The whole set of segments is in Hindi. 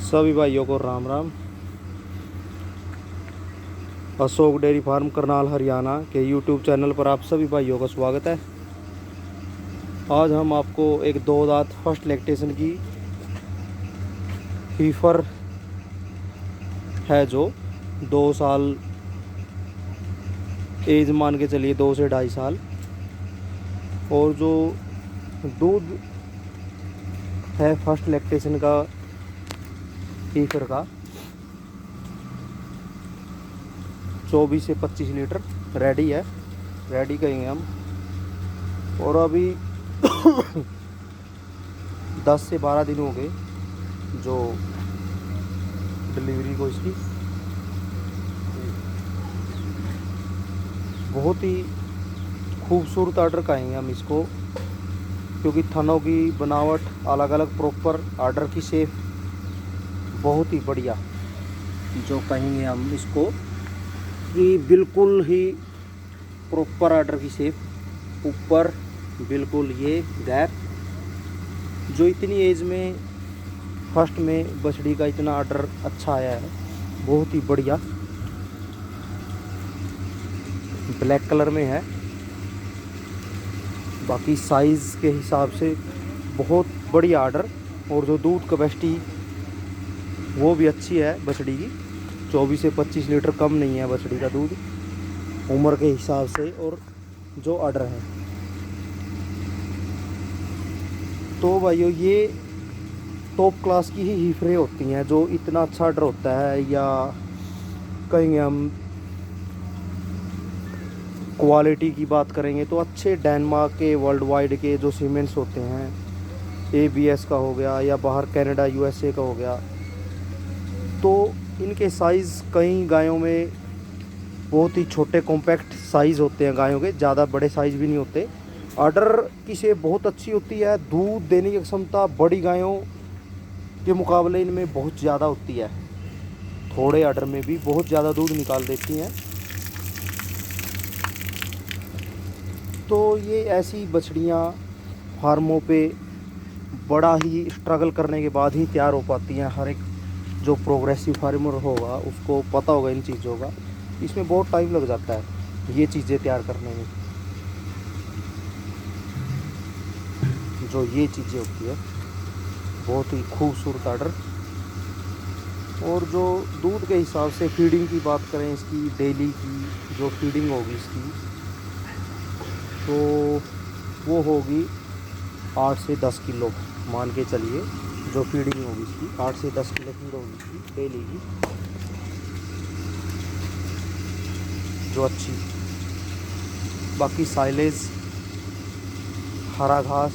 सभी भाइयों को राम राम। अशोक डेयरी फार्म करनाल हरियाणा के यूट्यूब चैनल पर आप सभी भाइयों का स्वागत है। आज हम आपको एक दो दांत फर्स्ट लैक्टेशन की हीफर है जो 2 साल एज मान के चलिए, 2 से 2.5 साल, और जो दूध है फर्स्ट लैक्टेशन का हीफर का 24 से 25 लीटर रेडी है, रेडी कहेंगे हम। और अभी 10 से 12 दिन हो गए जो डिलीवरी को इसकी। बहुत ही खूबसूरत आर्डर कहेंगे हम इसको, क्योंकि थनों की बनावट अलग अलग, प्रॉपर आर्डर की शेप बहुत ही बढ़िया, जो कहेंगे हम इसको कि बिल्कुल ही प्रॉपर आर्डर की शेप। ऊपर बिल्कुल ये गैप, जो इतनी एज में फर्स्ट में बछड़ी का इतना आर्डर अच्छा आया है, बहुत ही बढ़िया। ब्लैक कलर में है, बाकी साइज़ के हिसाब से बहुत बढ़िया आर्डर। और जो दूध कैपेसिटी वो भी अच्छी है बछड़ी की, 24 से 25 लीटर कम नहीं है बछड़ी का दूध उम्र के हिसाब से, और जो आर्डर है। तो भाइयों, ये टॉप क्लास की ही हीफरें होती हैं जो इतना अच्छा आर्डर होता है, या कहेंगे हम क्वालिटी की बात करेंगे तो अच्छे डेनमार्क के, वर्ल्ड वाइड के जो सीमेंट्स होते हैं, ABS का हो गया या बाहर कनाडा USA का हो गया, तो इनके साइज़ कई गायों में बहुत ही छोटे कॉम्पैक्ट साइज़ होते हैं गायों के, ज़्यादा बड़े साइज़ भी नहीं होते। आर्डर की शेप बहुत अच्छी होती है, दूध देने की क्षमता बड़ी गायों के मुकाबले इनमें बहुत ज़्यादा होती है, थोड़े आर्डर में भी बहुत ज़्यादा दूध निकाल देती हैं। तो ये ऐसी बछड़ियाँ फार्मों पे बड़ा ही स्ट्रगल करने के बाद ही तैयार हो पाती हैं। हर एक जो प्रोग्रेसिव फार्मर होगा उसको पता होगा इन चीज़ों का, इसमें बहुत टाइम लग जाता है ये चीज़ें तैयार करने में। जो ये चीज़ें होती है बहुत ही खूबसूरत आर्डर। और जो दूध के हिसाब से फीडिंग की बात करें, इसकी डेली की जो फीडिंग होगी इसकी, तो वो होगी 8 से 10 किलो मान के चलिए। जो फीडिंग होगी इसकी 8 से 10 किलो फीड होगी इसकी डेली की, जो अच्छी। बाकी साइलेज, हरा घास,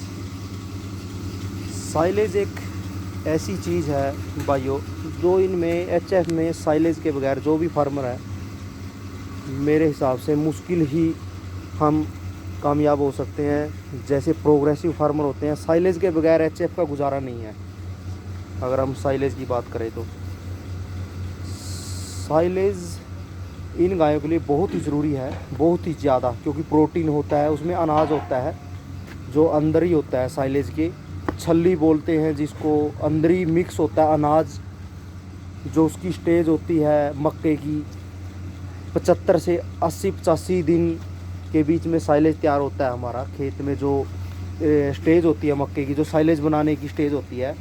साइलेज एक ऐसी चीज़ है भाइयों जो इनमें HF में साइलेज के बगैर जो भी फार्मर है, मेरे हिसाब से मुश्किल ही हम कामयाब हो सकते हैं। जैसे प्रोग्रेसिव फार्मर होते हैं, साइलेज के बगैर HF का गुजारा नहीं है। अगर हम साइलेज की बात करें तो साइलेज इन गायों के लिए बहुत ही ज़रूरी है, बहुत ही ज़्यादा, क्योंकि प्रोटीन होता है उसमें, अनाज होता है जो अंदर ही होता है साइलेज के, छल्ली बोलते हैं जिसको, अंदर ही मिक्स होता है अनाज। जो उसकी स्टेज होती है मक्के की, 75 से 80-85 दिन के बीच में साइलेज तैयार होता है हमारा खेत में। जो स्टेज होती है मक्के की, जो साइलेज बनाने की स्टेज होती है,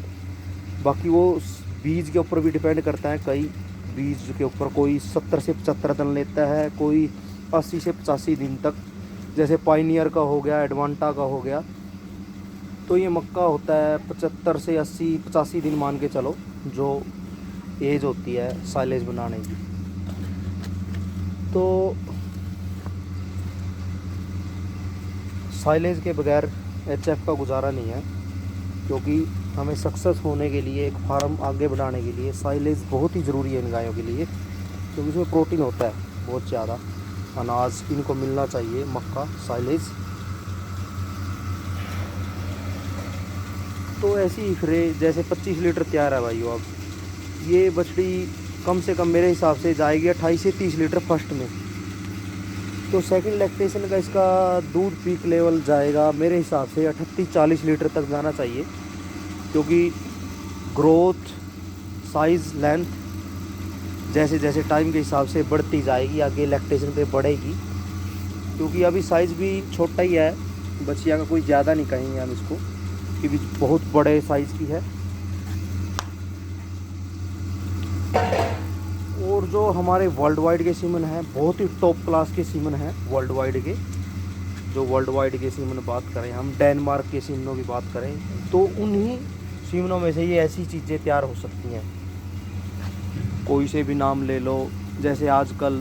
बाकी वो बीज के ऊपर भी डिपेंड करता है। कई बीज के ऊपर कोई 70 से 75 दिन लेता है, कोई 80 से 85 दिन तक, जैसे पाइनियर का हो गया, एडवांटा का हो गया। तो ये मक्का होता है 75 से 80-85 दिन मान के चलो, जो एज होती है साइलेज बनाने की। तो साइलेज के बगैर HF का गुजारा नहीं है, क्योंकि हमें सक्सेस होने के लिए, एक फार्म आगे बढ़ाने के लिए साइलेज बहुत ही ज़रूरी है इन गायों के लिए, क्योंकि इसमें प्रोटीन होता है बहुत ज़्यादा। अनाज इनको मिलना चाहिए, मक्का, साइलेज। तो ऐसी हीफरे जैसे 25 लीटर तैयार है भाइयों। अब ये बछड़ी कम से कम मेरे हिसाब से जाएगी 28 से 30 लीटर फर्स्ट में। तो सेकंड लैक्टेशन का इसका दूध पीक लेवल जाएगा मेरे हिसाब से 38-40 लीटर तक जाना चाहिए, क्योंकि ग्रोथ साइज़ लेंथ जैसे जैसे टाइम के हिसाब से बढ़ती जाएगी, आगे लैक्टेशन पे बढ़ेगी, क्योंकि अभी साइज़ भी छोटा ही है, बछिया का कोई ज़्यादा नहीं कहेंगे हम इसको, क्योंकि बहुत बड़े साइज़ की है। और जो हमारे वर्ल्ड वाइड के सीमन हैं, बहुत ही टॉप क्लास के सीमन हैं वर्ल्ड वाइड के। जो वर्ल्ड वाइड के सीमन बात करें, हम डेनमार्क के सीमनों की बात करें, तो उन्हीं सीमनों में से ये ऐसी चीज़ें तैयार हो सकती हैं। कोई से भी नाम ले लो, जैसे आजकल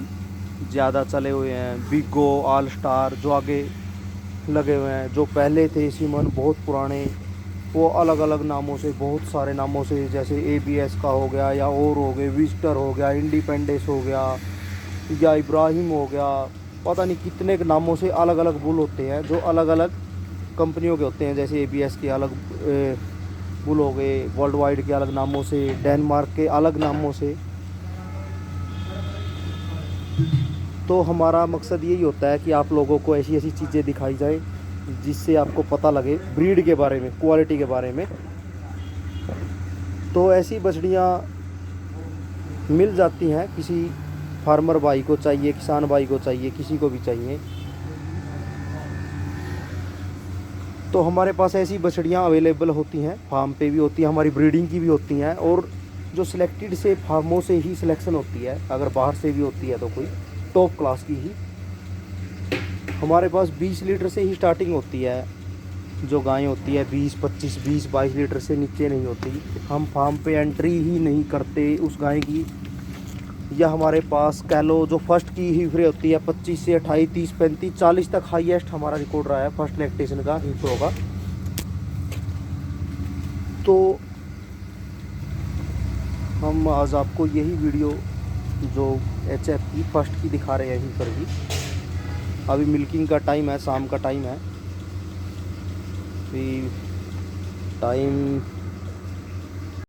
ज़्यादा चले हुए हैं बिगो, ऑल स्टार, जो आगे लगे हुए हैं। जो पहले थे सीमन बहुत पुराने, वो अलग अलग नामों से, बहुत सारे नामों से, जैसे ABS का हो गया, या और हो गए, विजिटर हो गया, इंडिपेंडेंस हो गया, या इब्राहिम हो गया, पता नहीं कितने के नामों से अलग अलग बुल होते हैं, जो अलग अलग कंपनियों के होते हैं। जैसे ABS के अलग बुल हो गए, वर्ल्ड वाइड के अलग नामों से, डेनमार्क के अलग नामों से। तो हमारा मकसद यही होता है कि आप लोगों को ऐसी ऐसी चीज़ें दिखाई जाए जिससे आपको पता लगे ब्रीड के बारे में, क्वालिटी के बारे में। तो ऐसी बछड़ियाँ मिल जाती हैं, किसी फार्मर भाई को चाहिए, किसान भाई को चाहिए, किसी को भी चाहिए, तो हमारे पास ऐसी बछड़ियाँ अवेलेबल होती हैं, फार्म पे भी होती हैं, हमारी ब्रीडिंग की भी होती हैं, और जो सिलेक्टेड से फार्मों से ही सिलेक्शन होती है, अगर बाहर से भी होती है तो कोई टॉप क्लास की ही। हमारे पास 20 लीटर से ही स्टार्टिंग होती है, जो गायें होती है 20, 25, 20, 22 लीटर से नीचे नहीं होती। हम फार्म पे एंट्री ही नहीं करते उस गाय की। या हमारे पास कह लो जो फर्स्ट की हीफ्रे होती है 25 से 28, 30, 35, 40 तक हाईएस्ट हमारा रिकॉर्ड रहा है फर्स्ट लैक्टेशन का, हीफ्रो का। तो हम आज आपको यही वीडियो जो HF की फर्स्ट की दिखा रहे हैं हीफर की। अभी मिल्किंग का टाइम है, शाम का टाइम है, अभी टाइम